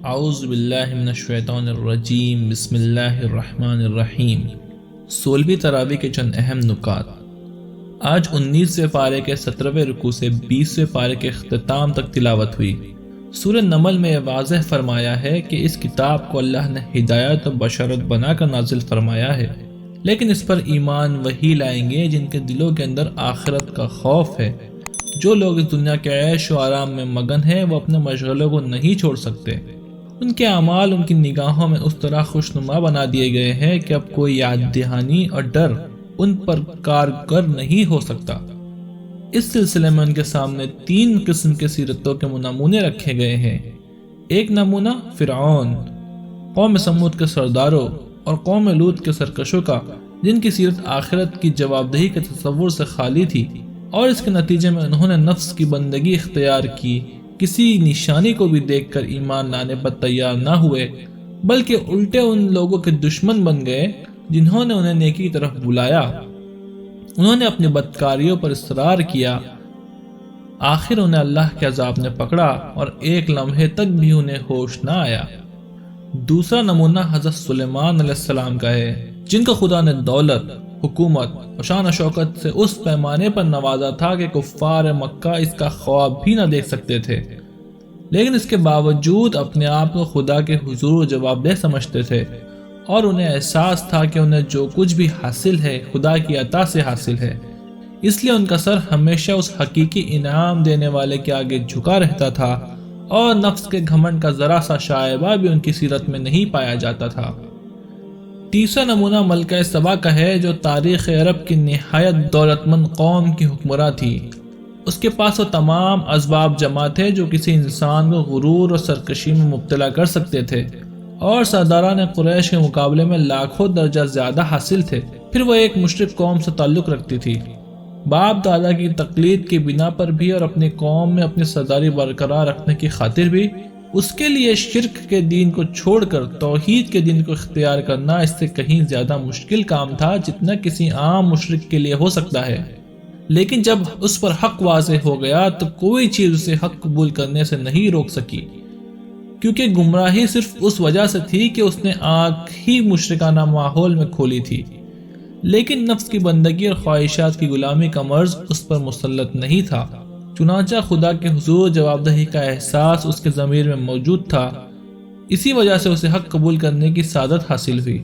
اعوذ باللہ من الشیطان الرجیم، بسم اللہ الرحمن الرحیم۔ 16ویں تراویح کے چند اہم نکات۔ آج 19ویں پارے کے 17ویں رکوع سے 20ویں پارے کے اختتام تک تلاوت ہوئی۔ سورہ نمل میں یہ واضح فرمایا ہے کہ اس کتاب کو اللہ نے ہدایت و بشارت بنا کر نازل فرمایا ہے، لیکن اس پر ایمان وہی لائیں گے جن کے دلوں کے اندر آخرت کا خوف ہے۔ جو لوگ اس دنیا کے عیش و آرام میں مگن ہیں وہ اپنے مشغلوں کو نہیں چھوڑ سکتے۔ ان کے اعمال ان کی نگاہوں میں اس طرح خوشنما بنا دیے گئے ہیں کہ اب کوئی یاد دہانی اور ڈر ان پر کارگر نہیں ہو سکتا۔ اس سلسلے میں ان کے سامنے 3 قسم کے سیرتوں کے نمونے رکھے گئے ہیں۔ ایک نمونہ فرعون، قوم سمود کے سرداروں اور قوم لوط کے سرکشوں کا، جن کی سیرت آخرت کی جوابدہی کے تصور سے خالی تھی، اور اس کے نتیجے میں انہوں نے نفس کی بندگی اختیار کی، کسی نشانی کو بھی دیکھ کر ایمان لانے پر تیار نہ ہوئے، بلکہ الٹے ان لوگوں کے دشمن بن گئے جنہوں نے انہیں نیکی کی طرف بلایا۔ انہوں نے اپنی بدکاریوں پر اصرار کیا، آخر انہیں اللہ کے عذاب نے پکڑا اور ایک لمحے تک بھی انہیں ہوش نہ آیا۔ دوسرا نمونہ حضرت سلیمان علیہ السلام کا ہے، جن کو خدا نے دولت، حکومت اور شان و شوکت سے اس پیمانے پر نوازا تھا کہ کفار مکہ اس کا خواب بھی نہ دیکھ سکتے تھے، لیکن اس کے باوجود اپنے آپ کو خدا کے حضور جواب دہ سمجھتے تھے، اور انہیں احساس تھا کہ انہیں جو کچھ بھی حاصل ہے خدا کی عطا سے حاصل ہے، اس لیے ان کا سر ہمیشہ اس حقیقی انعام دینے والے کے آگے جھکا رہتا تھا، اور نفس کے گھمنڈ کا ذرا سا شائبہ بھی ان کی سیرت میں نہیں پایا جاتا تھا۔ تیسرا نمونہ ملکہ سبا کا ہے، جو تاریخ عرب کی نہایت دولت مند قوم کی حکمراں تھی۔ اس کے پاس وہ تمام اسباب جمع تھے جو کسی انسان کو غرور اور سرکشی میں مبتلا کر سکتے تھے، اور سرداران قریش کے مقابلے میں لاکھوں درجہ زیادہ حاصل تھے۔ پھر وہ ایک مشرک قوم سے تعلق رکھتی تھی، باپ دادا کی تقلید کی بنا پر بھی، اور اپنی قوم میں اپنی سرداری برقرار رکھنے کی خاطر بھی۔ اس کے لیے شرک کے دین کو چھوڑ کر توحید کے دین کو اختیار کرنا اس سے کہیں زیادہ مشکل کام تھا جتنا کسی عام مشرک کے لیے ہو سکتا ہے۔ لیکن جب اس پر حق واضح ہو گیا تو کوئی چیز اسے حق قبول کرنے سے نہیں روک سکی، کیونکہ گمراہی صرف اس وجہ سے تھی کہ اس نے آنکھ ہی مشرکانہ ماحول میں کھولی تھی، لیکن نفس کی بندگی اور خواہشات کی غلامی کا مرض اس پر مسلط نہیں تھا۔ چنانچہ خدا کے حضور جواب دہی کا احساس اس کے ضمیر میں موجود تھا، اسی وجہ سے اسے حق قبول کرنے کی سعادت حاصل ہوئی۔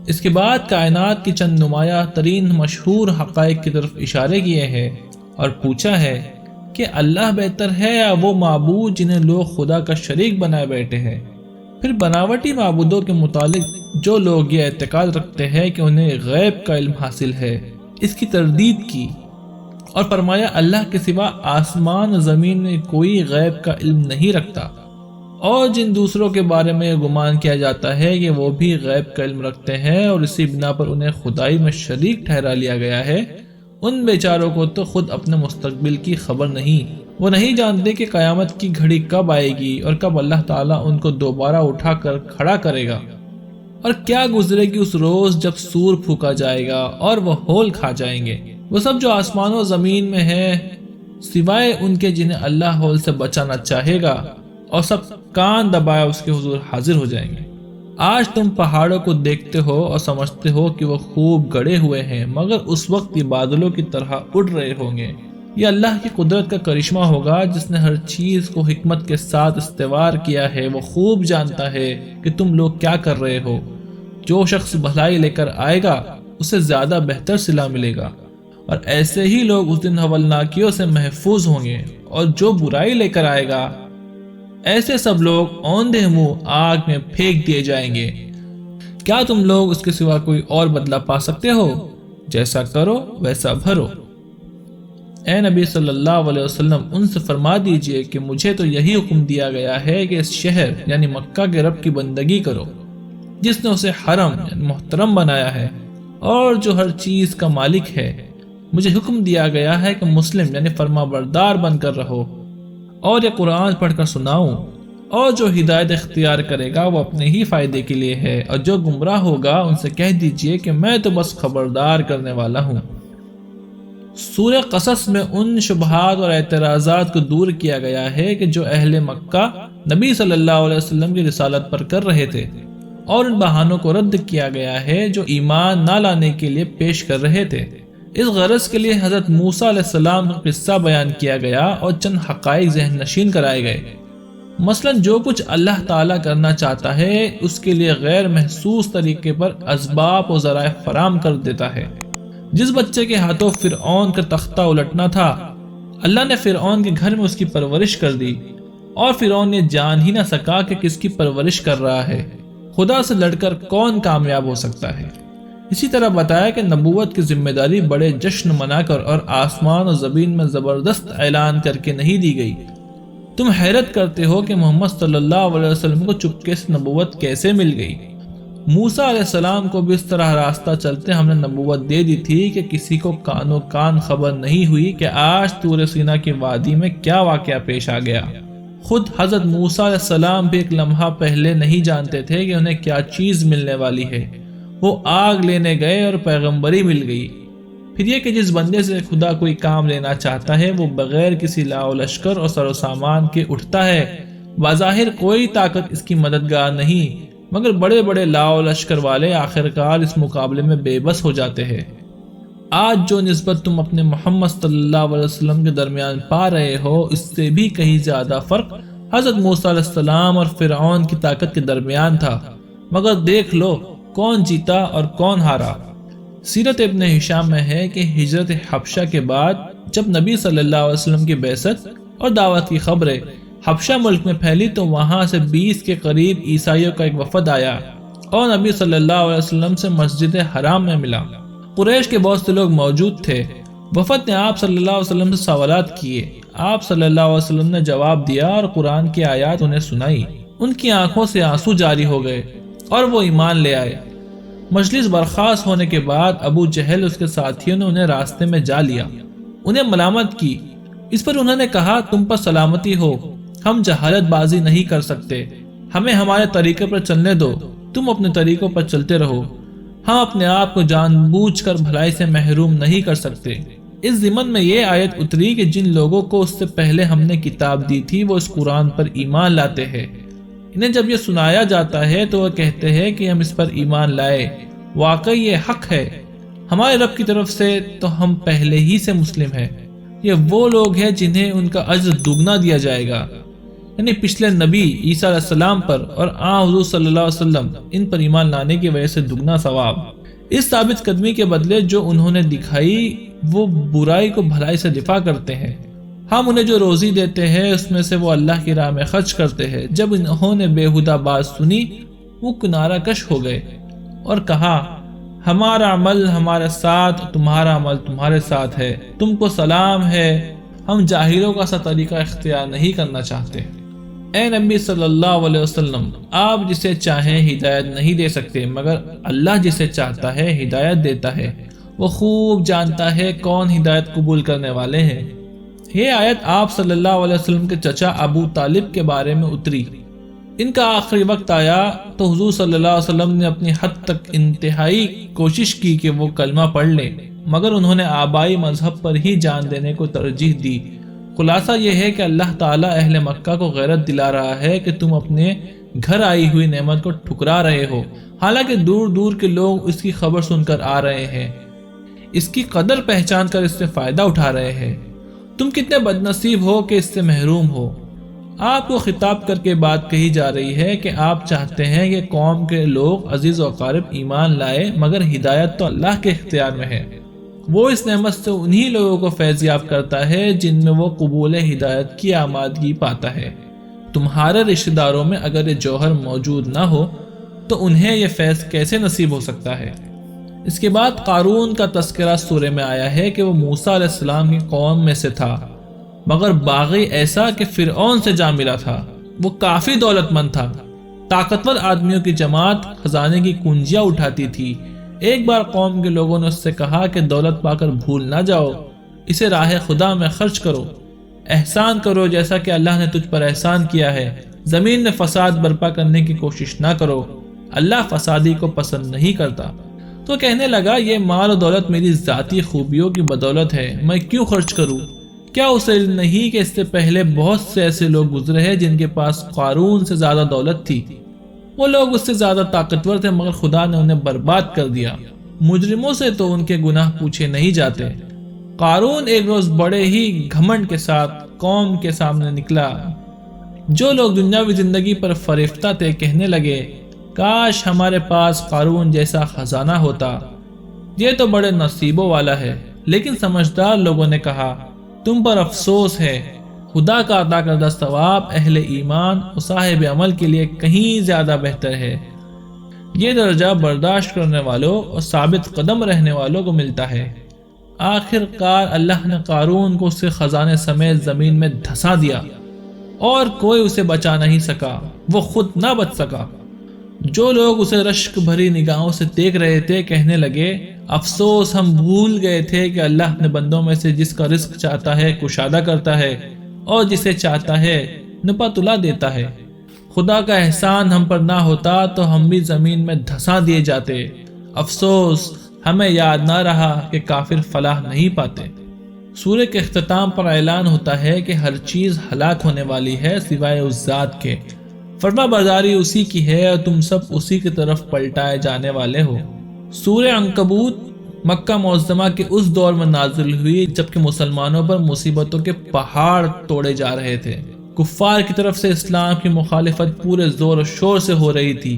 اس کے بعد کائنات کی چند نمایاں ترین مشہور حقائق کی طرف اشارے کیے ہیں، اور پوچھا ہے کہ اللہ بہتر ہے یا وہ معبود جنہیں لوگ خدا کا شریک بنائے بیٹھے ہیں۔ پھر بناوٹی معبودوں کے متعلق جو لوگ یہ اعتقاد رکھتے ہیں کہ انہیں غیب کا علم حاصل ہے، اس کی تردید کی، اور فرمایا اللہ کے سوا آسمان و زمین میں کوئی غیب کا علم نہیں رکھتا، اور جن دوسروں کے بارے میں یہ گمان کیا جاتا ہے کہ وہ بھی غیب کا علم رکھتے ہیں اور اسی بنا پر انہیں خدائی میں شریک ٹھہرا لیا گیا ہے، ان بیچاروں کو تو خود اپنے مستقبل کی خبر نہیں۔ وہ نہیں جانتے کہ قیامت کی گھڑی کب آئے گی اور کب اللہ تعالیٰ ان کو دوبارہ اٹھا کر کھڑا کرے گا، اور کیا گزرے گی اس روز جب سور پھونکا جائے گا اور وہ ہول کھا جائیں گے۔ وہ سب جو آسمان و زمین میں ہے سوائے ان کے جنہیں اللہ ہول سے بچانا چاہے گا، اور سب کان دبائے اس کے حضور حاضر ہو جائیں گے۔ آج تم پہاڑوں کو دیکھتے ہو اور سمجھتے ہو کہ وہ خوب گڑے ہوئے ہیں، مگر اس وقت یہ بادلوں کی طرح اڑ رہے ہوں گے۔ یہ اللہ کی قدرت کا کرشمہ ہوگا جس نے ہر چیز کو حکمت کے ساتھ استوار کیا ہے۔ وہ خوب جانتا ہے کہ تم لوگ کیا کر رہے ہو۔ جو شخص بھلائی لے کر آئے گا اسے زیادہ بہتر صلہ ملے گا، اور ایسے ہی لوگ اس دن ہولناکیوں سے محفوظ ہوں گے، اور جو برائی لے کر آئے گا ایسے سب لوگ اوندھے منہ آگ میں پھینک دیے جائیں گے۔ کیا تم لوگ اس کے سوا کوئی اور بدلہ پا سکتے ہو؟ جیسا کرو ویسا بھرو۔ اے نبی صلی اللہ علیہ وسلم، ان سے فرما دیجئے کہ مجھے تو یہی حکم دیا گیا ہے کہ اس شہر یعنی مکہ کے رب کی بندگی کرو، جس نے اسے حرم یعنی محترم بنایا ہے، اور جو ہر چیز کا مالک ہے۔ مجھے حکم دیا گیا ہے کہ مسلم یعنی فرما بردار بن کر رہو، اور یہ قرآن پڑھ کر سناؤں، اور جو ہدایت اختیار کرے گا وہ اپنے ہی فائدے کے لیے ہے، اور جو گمراہ ہوگا ان سے کہہ دیجئے کہ میں تو بس خبردار کرنے والا ہوں۔ سورہ قصص میں ان شبہات اور اعتراضات کو دور کیا گیا ہے کہ جو اہل مکہ نبی صلی اللہ علیہ وسلم کی رسالت پر کر رہے تھے، اور ان بہانوں کو رد کیا گیا ہے جو ایمان نہ لانے کے لیے پیش کر رہے تھے۔ اس غرض کے لیے حضرت موسیٰ علیہ السلام کا قصہ بیان کیا گیا اور چند حقائق ذہن نشین کرائے گئے۔ مثلا جو کچھ اللہ تعالیٰ کرنا چاہتا ہے اس کے لیے غیر محسوس طریقے پر اسباب و ذرائع فراہم کر دیتا ہے۔ جس بچے کے ہاتھوں فرعون کا تختہ الٹنا تھا، اللہ نے فرعون کے گھر میں اس کی پرورش کر دی، اور فرعون نے جان ہی نہ سکا کہ کس کی پرورش کر رہا ہے۔ خدا سے لڑ کر کون کامیاب ہو سکتا ہے؟ اسی طرح بتایا کہ نبوت کی ذمہ داری بڑے جشن منا کر اور آسمان و زمین میں زبردست اعلان کر کے نہیں دی گئی۔ تم حیرت کرتے ہو کہ محمد صلی اللہ علیہ وسلم کو چپکے سے نبوت کیسے مل گئی؟ موسیٰ علیہ السلام کو بھی اس طرح راستہ چلتے ہم نے نبوت دے دی تھی کہ کسی کو کانو کان خبر نہیں ہوئی کہ آج طور سینا کی وادی میں کیا واقعہ پیش آ گیا۔ خود حضرت موسیٰ علیہ السلام بھی ایک لمحہ پہلے نہیں جانتے تھے کہ انہیں کیا چیز ملنے والی ہے۔ وہ آگ لینے گئے اور پیغمبری مل گئی۔ پھر یہ کہ جس بندے سے خدا کوئی کام لینا چاہتا ہے وہ بغیر کسی لا و لشکر اور سر و سامان کے اٹھتا ہے۔ بظاہر کوئی طاقت اس کی مددگار نہیں، مگر بڑے بڑے لا و لشکر والے آخرکار اس مقابلے میں بے بس ہو جاتے ہیں۔ آج جو نسبت تم اپنے محمد صلی اللہ علیہ وسلم کے درمیان پا رہے ہو، اس سے بھی کہیں زیادہ فرق حضرت موسیٰ علیہ السلام اور فرعون کی طاقت کے درمیان تھا۔ مگر دیکھ لو کون جیتا اور کون ہارا۔ سیرت ابن ہشام میں ہے کہ ہجرت حبشہ کے بعد جب نبی صلی اللہ علیہ وسلم کی بعثت اور دعوت کی خبریں حبشہ ملک میں پھیلی تو وہاں سے 20 کے قریب عیسائیوں کا ایک وفد آیا اور نبی صلی اللہ علیہ وسلم سے مسجد حرام میں ملا۔ قریش کے بہت سے لوگ موجود تھے۔ وفد نے آپ صلی اللہ علیہ وسلم سے سوالات کیے۔ آپ صلی اللہ علیہ وسلم نے جواب دیا اور قرآن کی آیات انہیں سنائی۔ ان کی آنکھوں سے آنسو جاری ہو گئے اور وہ ایمان لے آئے۔ مجلس برخاست ہونے کے بعد ابو جہل اس کے ساتھیوں نے انہیں راستے میں جا لیا، انہیں ملامت کی۔ اس پر انہوں نے کہا تم پر سلامتی ہو، ہم جہالت بازی نہیں کر سکتے، ہمیں ہمارے طریقے پر چلنے دو، تم اپنے طریقوں پر چلتے رہو، ہم اپنے آپ کو جان بوجھ کر بھلائی سے محروم نہیں کر سکتے۔ اس ضمن میں یہ آیت اتری کہ جن لوگوں کو اس سے پہلے ہم نے کتاب دی تھی وہ اس قرآن پر ایمان لاتے ہیں۔ انہیں جب یہ سنایا جاتا ہے تو وہ کہتے ہیں کہ ہم اس پر ایمان لائے، واقعی یہ حق ہے ہمارے رب کی طرف سے، تو ہم پہلے ہی سے مسلم ہیں۔ یہ وہ لوگ ہیں جنہیں ان کا اجر دگنا دیا جائے گا، یعنی پچھلے نبی عیسیٰ علیہ السلام پر اور حضور صلی اللہ علیہ وسلم ان پر ایمان لانے کی وجہ سے دگنا ثواب۔ اس ثابت قدمی کے بدلے جو انہوں نے دکھائی وہ برائی کو بھلائی سے دفاع کرتے ہیں۔ ہم انہیں جو روزی دیتے ہیں اس میں سے وہ اللہ کی راہ میں خرچ کرتے ہیں۔ جب انہوں نے بےہودہ بات سنی وہ کنارہ کش ہو گئے اور کہا ہمارا عمل ہمارے ساتھ، تمہارا عمل تمہارے ساتھ ہے، تم کو سلام ہے، ہم جاہلوں کا سا طریقہ اختیار نہیں کرنا چاہتے۔ اے نبی صلی اللہ علیہ وسلم، آپ جسے چاہیں ہدایت نہیں دے سکتے، مگر اللہ جسے چاہتا ہے ہدایت دیتا ہے، وہ خوب جانتا ہے کون ہدایت قبول کرنے والے ہیں۔ یہ آیت آپ صلی اللہ علیہ وسلم کے چچا ابو طالب کے بارے میں اتری۔ ان کا آخری وقت آیا تو حضور صلی اللہ علیہ وسلم نے اپنی حد تک انتہائی کوشش کی کہ وہ کلمہ پڑھ لیں، مگر انہوں نے آبائی مذہب پر ہی جان دینے کو ترجیح دی۔ خلاصہ یہ ہے کہ اللہ تعالیٰ اہل مکہ کو غیرت دلا رہا ہے کہ تم اپنے گھر آئی ہوئی نعمت کو ٹھکرا رہے ہو، حالانکہ دور دور کے لوگ اس کی خبر سن کر آ رہے ہیں، اس کی قدر پہچان کر اس سے فائدہ اٹھا رہے ہیں۔ تم کتنے بد نصیب ہو کہ اس سے محروم ہو۔ آپ کو خطاب کر کے بات کہی جا رہی ہے کہ آپ چاہتے ہیں کہ قوم کے لوگ عزیز و اقارب ایمان لائے، مگر ہدایت تو اللہ کے اختیار میں ہے۔ وہ اس نعمت سے انہی لوگوں کو فیض یاب کرتا ہے جن میں وہ قبول ہدایت کی آمادگی پاتا ہے۔ تمہارے رشتہ داروں میں اگر یہ جوہر موجود نہ ہو تو انہیں یہ فیض کیسے نصیب ہو سکتا ہے؟ اس کے بعد قارون کا تذکرہ سورہ میں آیا ہے کہ وہ موسیٰ علیہ السلام کی قوم میں سے تھا، مگر باغی ایسا کہ فرعون سے جا ملا تھا۔ وہ کافی دولت مند تھا، طاقتور آدمیوں کی جماعت خزانے کی کنجیاں اٹھاتی تھی۔ ایک بار قوم کے لوگوں نے اس سے کہا کہ دولت پا کر بھول نہ جاؤ، اسے راہ خدا میں خرچ کرو، احسان کرو جیسا کہ اللہ نے تجھ پر احسان کیا ہے، زمین میں فساد برپا کرنے کی کوشش نہ کرو، اللہ فسادی کو پسند نہیں کرتا۔ تو کہنے لگا یہ مال و دولت میری ذاتی خوبیوں کی بدولت ہے، میں کیوں خرچ کروں؟ کیا اسے علم نہیں کہ اس سے پہلے بہت سے ایسے لوگ گزرے ہیں جن کے پاس قارون سے زیادہ دولت تھی؟ وہ لوگ اس سے زیادہ طاقتور تھے مگر خدا نے انہیں برباد کر دیا۔ مجرموں سے تو ان کے گناہ پوچھے نہیں جاتے۔ قارون ایک روز بڑے ہی گھمنڈ کے ساتھ قوم کے سامنے نکلا۔ جو لوگ دنیاوی زندگی پر فریفتہ تھے کہنے لگے کاش ہمارے پاس قارون جیسا خزانہ ہوتا، یہ تو بڑے نصیبوں والا ہے۔ لیکن سمجھدار لوگوں نے کہا تم پر افسوس ہے، خدا کا عطا کردہ ثواب اہل ایمان اور صاحب عمل کے لیے کہیں زیادہ بہتر ہے۔ یہ درجہ برداشت کرنے والوں اور ثابت قدم رہنے والوں کو ملتا ہے۔ آخر کار اللہ نے قارون کو اس کے خزانے سمیت زمین میں دھسا دیا اور کوئی اسے بچا نہیں سکا، وہ خود نہ بچ سکا۔ جو لوگ اسے رشک بھری نگاہوں سے دیکھ رہے تھے کہنے لگے افسوس، ہم بھول گئے تھے کہ اللہ اپنے بندوں میں سے جس کا رزق چاہتا ہے کشادہ کرتا ہے اور جسے چاہتا ہے نپا تلا دیتا ہے۔ خدا کا احسان ہم پر نہ ہوتا تو ہم بھی زمین میں دھسا دیے جاتے۔ افسوس، ہمیں یاد نہ رہا کہ کافر فلاح نہیں پاتے۔ سورہ کے اختتام پر اعلان ہوتا ہے کہ ہر چیز ہلاک ہونے والی ہے سوائے اس ذات کے، فرما برداری اسی کی ہے اور تم سب اسی کی طرف پلٹائے جانے والے ہو۔ سورہ عنکبوت مکہ معظمہ کے اس دور میں نازل ہوئی جبکہ مسلمانوں پر مصیبتوں کے پہاڑ توڑے جا رہے تھے۔ کفار کی طرف سے اسلام کی مخالفت پورے زور و شور سے ہو رہی تھی۔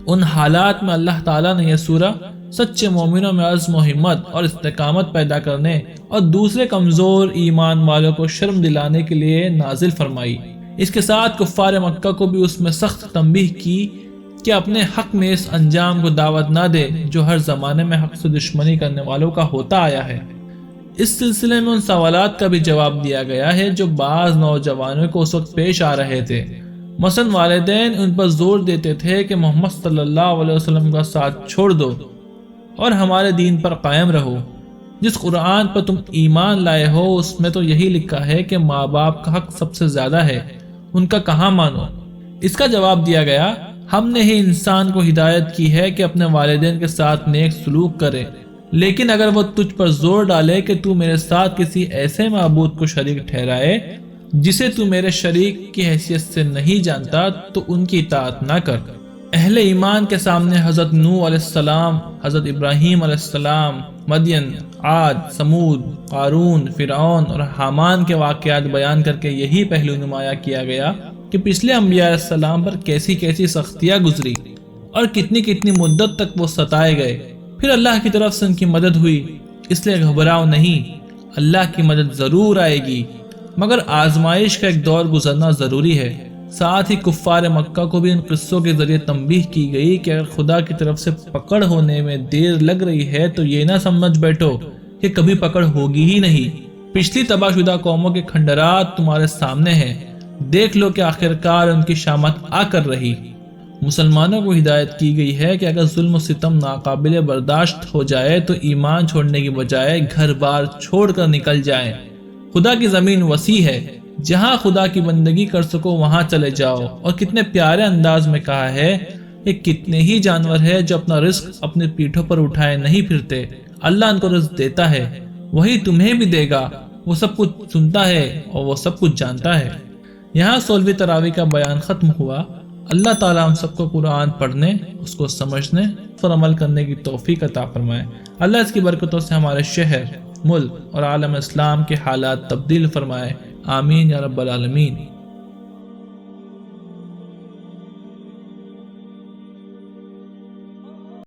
ان حالات میں اللہ تعالیٰ نے یہ سورہ سچے مومنوں میں عزم و ہمت اور استقامت پیدا کرنے اور دوسرے کمزور ایمان والوں کو شرم دلانے کے لیے نازل فرمائی۔ اس کے ساتھ کفار مکہ کو بھی اس میں سخت تنبیہ کی کہ اپنے حق میں اس انجام کو دعوت نہ دے جو ہر زمانے میں حق سے دشمنی کرنے والوں کا ہوتا آیا ہے۔ اس سلسلے میں ان سوالات کا بھی جواب دیا گیا ہے جو بعض نوجوانوں کو اس وقت پیش آ رہے تھے۔ مثلا والدین ان پر زور دیتے تھے کہ محمد صلی اللہ علیہ وسلم کا ساتھ چھوڑ دو اور ہمارے دین پر قائم رہو۔ جس قرآن پر تم ایمان لائے ہو اس میں تو یہی لکھا ہے کہ ماں باپ کا حق سب سے زیادہ ہے، ان کا کہاں مانو؟ اس کا جواب دیا گیا ہم نے ہی انسان کو ہدایت کی ہے کہ اپنے والدین کے ساتھ نیک سلوک کرے، لیکن اگر وہ تجھ پر زور ڈالے کہ تو میرے ساتھ کسی ایسے معبود کو شریک ٹھہرائے جسے تو میرے شریک کی حیثیت سے نہیں جانتا تو ان کی اطاعت نہ کر۔ اہل ایمان کے سامنے حضرت نوح علیہ السلام، حضرت ابراہیم علیہ السلام، مدین، عاد، سمود، قارون، فرعون اور حامان کے واقعات بیان کر کے یہی پہلو نمایاں کیا گیا کہ پچھلے انبیاء علیہ السلام پر کیسی کیسی سختیاں گزری اور کتنی کتنی مدت تک وہ ستائے گئے، پھر اللہ کی طرف سے ان کی مدد ہوئی۔ اس لیے گھبراؤ نہیں، اللہ کی مدد ضرور آئے گی، مگر آزمائش کا ایک دور گزرنا ضروری ہے۔ ساتھ ہی کفار مکہ کو بھی ان قصوں کے ذریعے تنبیہ کی گئی کہ اگر خدا کی طرف سے پکڑ ہونے میں دیر لگ رہی ہے تو یہ نہ سمجھ بیٹھو کہ کبھی پکڑ ہوگی ہی نہیں۔ پچھلی تباہ شدہ قوموں کے کھنڈرات تمہارے سامنے ہیں، دیکھ لو کہ آخرکار ان کی شامت آ کر رہی۔ مسلمانوں کو ہدایت کی گئی ہے کہ اگر ظلم و ستم ناقابل برداشت ہو جائے تو ایمان چھوڑنے کی بجائے گھر بار چھوڑ کر نکل جائیں۔ خدا کی زمین وسیع ہے، جہاں خدا کی بندگی کر سکو وہاں چلے جاؤ۔ اور کتنے پیارے انداز میں کہا ہے کہ کتنے ہی جانور ہے جو اپنا رزق اپنے پیٹھوں پر اٹھائے نہیں پھرتے، اللہ ان کو رزق دیتا ہے، وہی تمہیں بھی دے گا، وہ سب کچھ سنتا ہے اور وہ سب کچھ جانتا ہے۔ یہاں 16ویں تراویح کا بیان ختم ہوا۔ اللہ تعالیٰ ہم سب کو قرآن پڑھنے، اس کو سمجھنے اور عمل کرنے کی توفیق عطا فرمائے۔ اللہ اس کی برکتوں سے ہمارے شہر، ملک اور عالم اسلام کے حالات تبدیل فرمائے، آمین یا رب العالمین۔